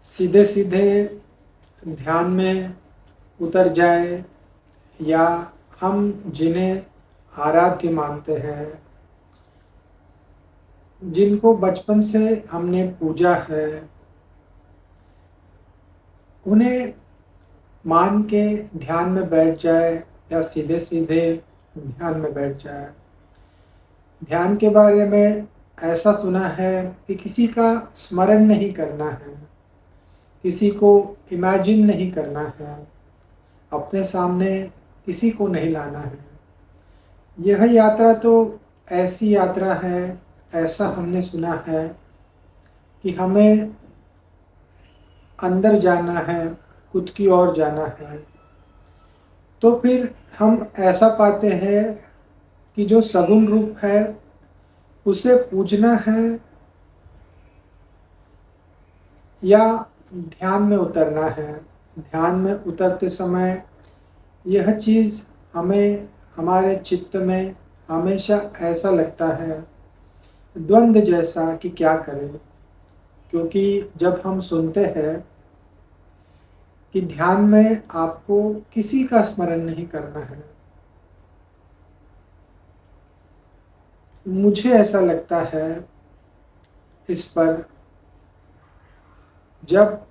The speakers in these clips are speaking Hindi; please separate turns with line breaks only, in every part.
सीधे सीधे ध्यान में उतर जाए या हम जिन्हें आराध्य मानते हैं, जिनको बचपन से हमने पूजा है, उन्हें मान के ध्यान में बैठ जाए या सीधे सीधे ध्यान में बैठ जाए। ध्यान के बारे में ऐसा सुना है कि किसी का स्मरण नहीं करना है, किसी को इमेजिन नहीं करना है, अपने सामने किसी को नहीं लाना है। यह यात्रा तो ऐसी यात्रा है, ऐसा हमने सुना है कि हमें अंदर जाना है, खुद की ओर जाना है। तो फिर हम ऐसा पाते हैं कि जो सगुण रूप है उसे पूजना है या ध्यान में उतरना है। ध्यान में उतरते समय यह चीज़ हमें हमारे चित्त में हमेशा ऐसा लगता है, द्वंद्व जैसा कि क्या करें। क्योंकि जब हम सुनते हैं कि ध्यान में आपको किसी का स्मरण नहीं करना है, मुझे ऐसा लगता है इस पर, जब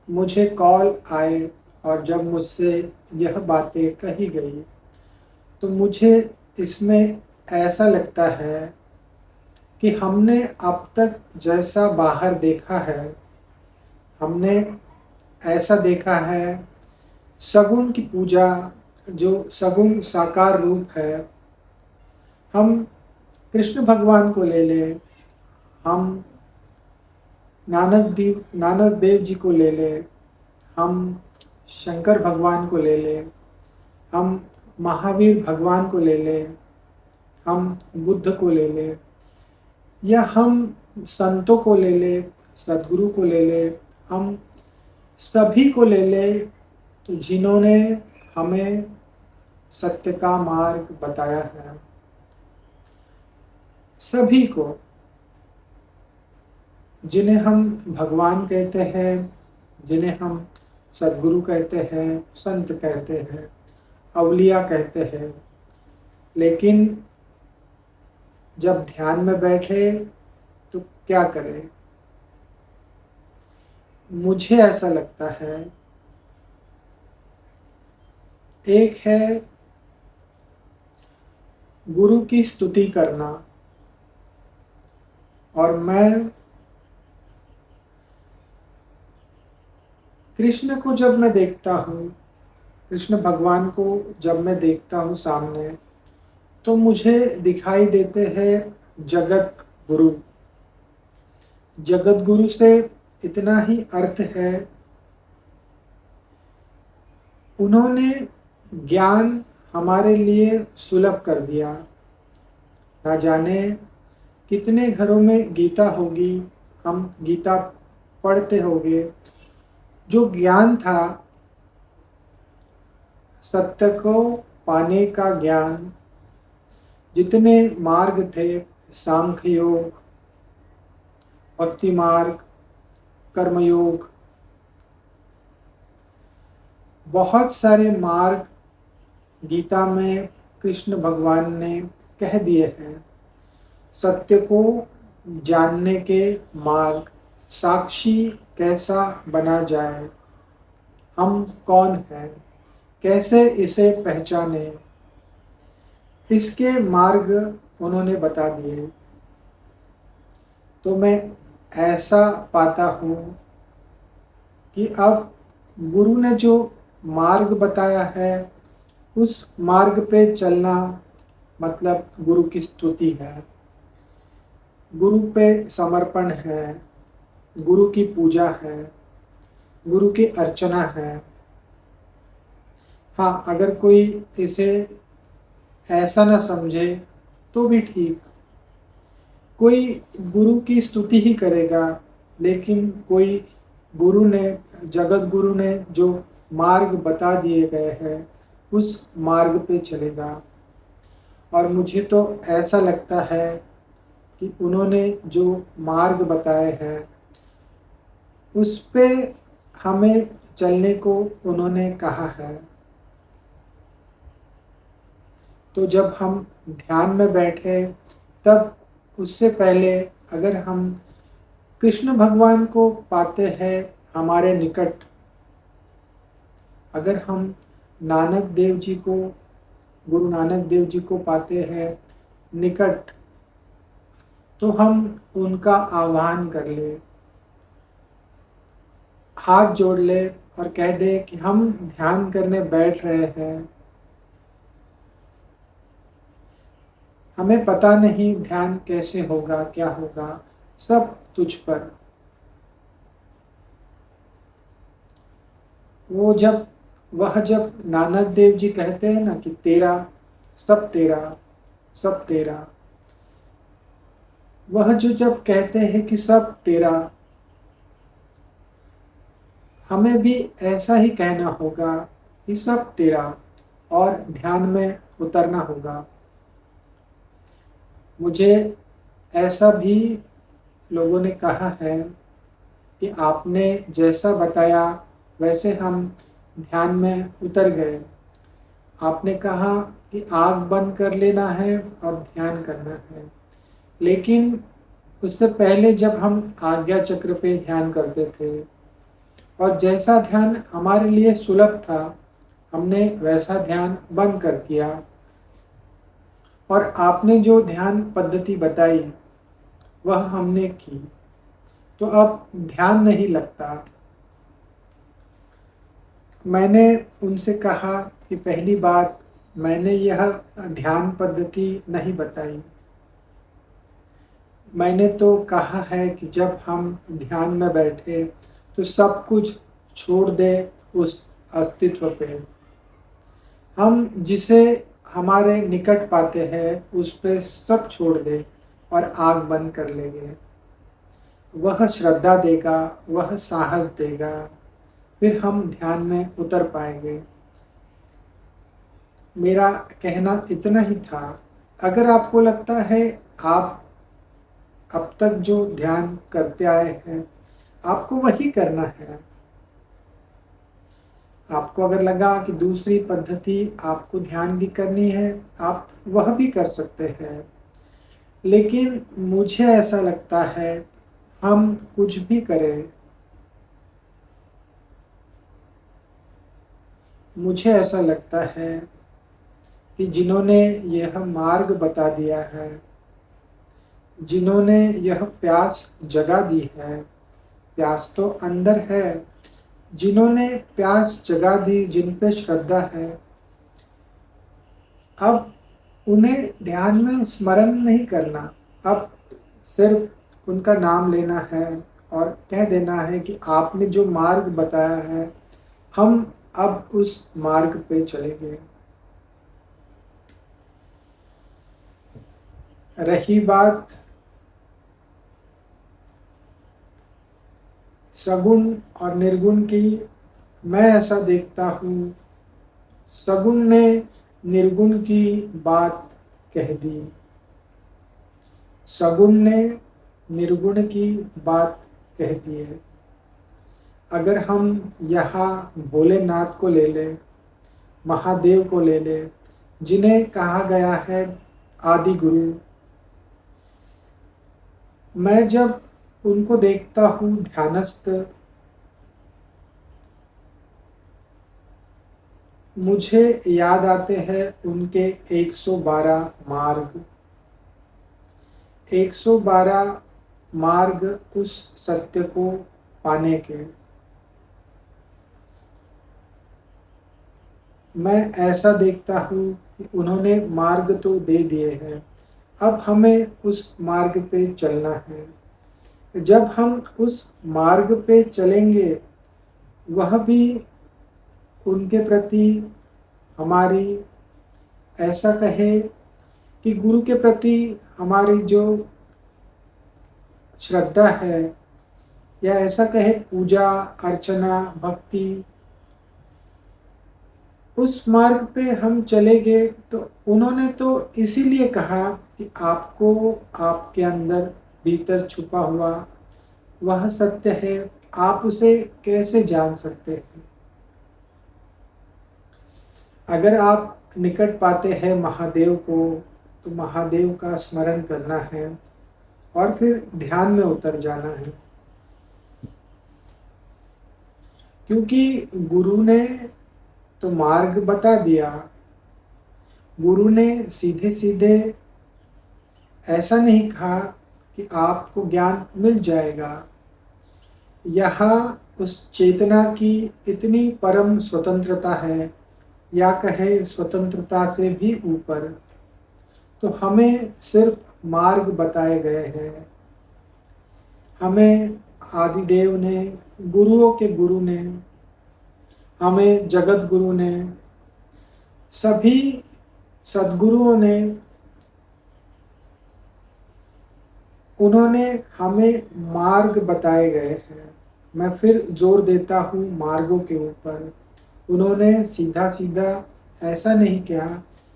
मुझे कॉल आए और जब मुझसे यह बातें कही गई, तो मुझे इसमें ऐसा लगता है कि हमने अब तक जैसा बाहर देखा है, हमने ऐसा देखा है सगुण की पूजा, जो सगुण साकार रूप है। हम कृष्ण भगवान को ले लें, हम नानक देव जी को ले लें, हम शंकर भगवान को ले लें, हम महावीर भगवान को ले लें, हम बुद्ध को ले लें, या हम संतों को ले लें, सद्गुरु को ले लें, हम सभी को ले लें जिन्होंने हमें सत्य का मार्ग बताया है। सभी को, जिन्हें हम भगवान कहते हैं, जिन्हें हम सद्गुरु कहते हैं, संत कहते हैं, अवलिया कहते हैं, लेकिन जब ध्यान में बैठे तो क्या करें? मुझे ऐसा लगता है, एक है गुरु की स्तुति करना, और मैं कृष्ण को जब मैं देखता हूँ, कृष्ण भगवान को जब मैं देखता हूँ सामने, तो मुझे दिखाई देते हैं जगत गुरु। जगत गुरु से इतना ही अर्थ है, उन्होंने ज्ञान हमारे लिए सुलभ कर दिया। ना जाने कितने घरों में गीता होगी, हम गीता पढ़ते होंगे। जो ज्ञान था, सत्य को पाने का ज्ञान, जितने मार्ग थे, सांख्य योग, भक्ति मार्ग, कर्मयोग, बहुत सारे मार्ग गीता में कृष्ण भगवान ने कह दिए हैं। सत्य को जानने के मार्ग, साक्षी कैसा बना जाए, हम कौन हैं, कैसे इसे पहचाने, इसके मार्ग उन्होंने बता दिए। तो मैं ऐसा पाता हूँ कि अब गुरु ने जो मार्ग बताया है, उस मार्ग पे चलना मतलब गुरु की स्तुति है, गुरु पे समर्पण है, गुरु की पूजा है, गुरु की अर्चना है। हाँ, अगर कोई इसे ऐसा ना समझे तो भी ठीक, कोई गुरु की स्तुति ही करेगा, लेकिन कोई गुरु ने, जगत गुरु ने जो मार्ग बता दिए गए हैं, उस मार्ग पे चलेगा। और मुझे तो ऐसा लगता है कि उन्होंने जो मार्ग बताए हैं, उस पे हमें चलने को उन्होंने कहा है। तो जब हम ध्यान में बैठे तब उससे पहले अगर हम कृष्ण भगवान को पाते हैं हमारे निकट, अगर हम नानक देव जी को, गुरु नानक देव जी को पाते हैं निकट, तो हम उनका आह्वान कर ले, हाथ जोड़ ले और कह दे कि हम ध्यान करने बैठ रहे हैं। हमें पता नहीं ध्यान कैसे होगा, क्या होगा, सब तुझ पर। जब नानक देव जी कहते हैं ना कि तेरा, सब तेरा, वह जो जब कहते हैं कि सब तेरा, हमें भी ऐसा ही कहना होगा कि सब तेरा, और ध्यान में उतरना होगा। मुझे ऐसा भी लोगों ने कहा है कि आपने जैसा बताया वैसे हम ध्यान में उतर गए। आपने कहा कि आँख बंद कर लेना है और ध्यान करना है, लेकिन उससे पहले जब हम आज्ञा चक्र पे ध्यान करते थे और जैसा ध्यान हमारे लिए सुलभ था, हमने वैसा ध्यान बंद कर दिया और आपने जो ध्यान पद्धति बताई वह हमने की, तो अब ध्यान नहीं लगता। मैंने उनसे कहा कि पहली बात, मैंने यह ध्यान पद्धति नहीं बताई। मैंने तो कहा है कि जब हम ध्यान में बैठे तो सब कुछ छोड़ दे उस अस्तित्व पे। हम जिसे हमारे निकट पाते हैं उस पे सब छोड़ दे और आँख बंद कर लेंगे। वह श्रद्धा देगा, वह साहस देगा, फिर हम ध्यान में उतर पाएंगे। मेरा कहना इतना ही था। अगर आपको लगता है आप अब तक जो ध्यान करते आए हैं आपको वही करना है, आपको अगर लगा कि दूसरी पद्धति आपको ध्यान की करनी है, आप वह भी कर सकते हैं। लेकिन मुझे ऐसा लगता है हम कुछ भी करें, मुझे ऐसा लगता है कि जिन्होंने यह मार्ग बता दिया है, जिन्होंने यह प्यास जगा दी है, प्यास तो अंदर है, जिन्होंने प्यास जगा दी, जिन पे श्रद्धा है, अब उन्हें ध्यान में स्मरण नहीं करना, अब सिर्फ उनका नाम लेना है और कह देना है कि आपने जो मार्ग बताया है हम अब उस मार्ग पे चलेंगे। रही बात सगुण और निर्गुण की, मैं ऐसा देखता हूँ सगुण ने निर्गुण की बात कह दी, सगुण ने निर्गुण की बात कह दी है। अगर हम यहाँ भोलेनाथ को ले लें, महादेव को ले लें, जिन्हें कहा गया है आदि गुरु, मैं जब उनको देखता हूँ ध्यानस्थ, मुझे याद आते हैं उनके 112 मार्ग, 112 मार्ग उस सत्य को पाने के। मैं ऐसा देखता हूँ कि उन्होंने मार्ग तो दे दिए हैं, अब हमें उस मार्ग पे चलना है। जब हम उस मार्ग पे चलेंगे, वह भी उनके प्रति हमारी, ऐसा कहे कि गुरु के प्रति हमारी जो श्रद्धा है, या ऐसा कहे पूजा अर्चना भक्ति, उस मार्ग पे हम चलेंगे। तो उन्होंने तो इसीलिए कहा कि आपको आपके अंदर भीतर छुपा हुआ वह सत्य है, आप उसे कैसे जान सकते हैं? अगर आप निकट पाते हैं महादेव को, तो महादेव का स्मरण करना है और फिर ध्यान में उतर जाना है। क्योंकि गुरु ने तो मार्ग बता दिया। गुरु ने सीधे-सीधे ऐसा नहीं कहा कि आपको ज्ञान मिल जाएगा। यहाँ उस चेतना की इतनी परम स्वतंत्रता है, या कहे स्वतंत्रता से भी ऊपर। तो हमें सिर्फ मार्ग बताए गए हैं। हमें आदिदेव ने, गुरुओं के गुरु ने, हमें जगत गुरु ने, सभी सद्गुरुओं ने, उन्होंने हमें मार्ग बताए गए हैं। मैं फिर जोर देता हूँ मार्गों के ऊपर। उन्होंने सीधा-सीधा ऐसा नहीं कहा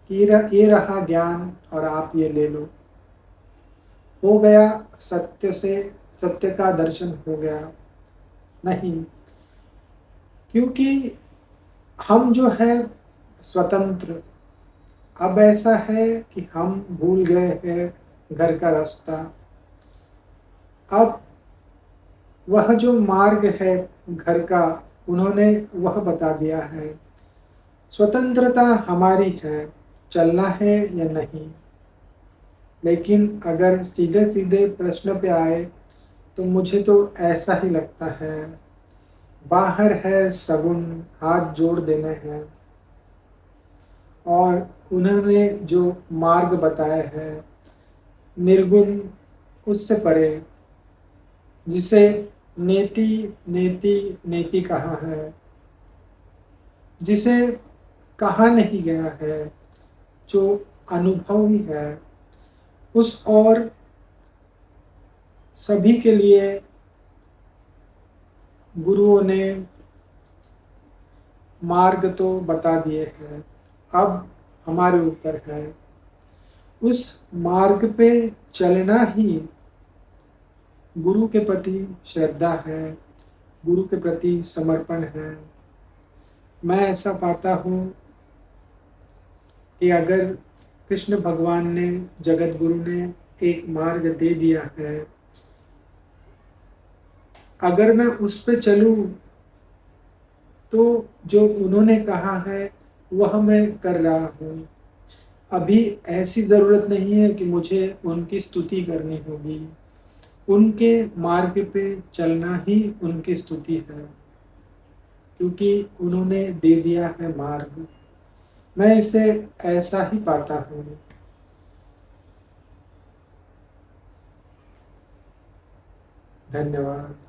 कि ये रहा ज्ञान और आप ये ले लो। हो गया सत्य से, सत्य का दर्शन हो गया। नहीं, क्योंकि हम जो है स्वतंत्र। अब ऐसा है कि हम भूल गए हैं घर का रास्ता। अब वह जो मार्ग है घर का, उन्होंने वह बता दिया है। स्वतंत्रता हमारी है, चलना है या नहीं। लेकिन अगर सीधे-सीधे प्रश्न पे आए, तो मुझे तो ऐसा ही लगता है, बाहर है सगुन, हाथ जोड़ देने हैं। और उन्होंने जो मार्ग बताया है, निर्गुण, उससे परे, जिसे नेति नेति नेति कहा है, जिसे कहा नहीं गया है, जो अनुभवी है, उस और सभी के लिए गुरुओं ने मार्ग तो बता दिए हैं। अब हमारे ऊपर है, उस मार्ग पे चलना ही गुरु के प्रति श्रद्धा है, गुरु के प्रति समर्पण है। मैं ऐसा पाता हूँ कि अगर कृष्ण भगवान ने, जगत गुरु ने एक मार्ग दे दिया है, अगर मैं उस पे चलूँ, तो जो उन्होंने कहा है वह मैं कर रहा हूँ। अभी ऐसी ज़रूरत नहीं है कि मुझे उनकी स्तुति करनी होगी। उनके मार्ग पे चलना ही उनकी स्तुति है, क्योंकि उन्होंने दे दिया है मार्ग। मैं इसे ऐसा ही पाता हूँ। धन्यवाद।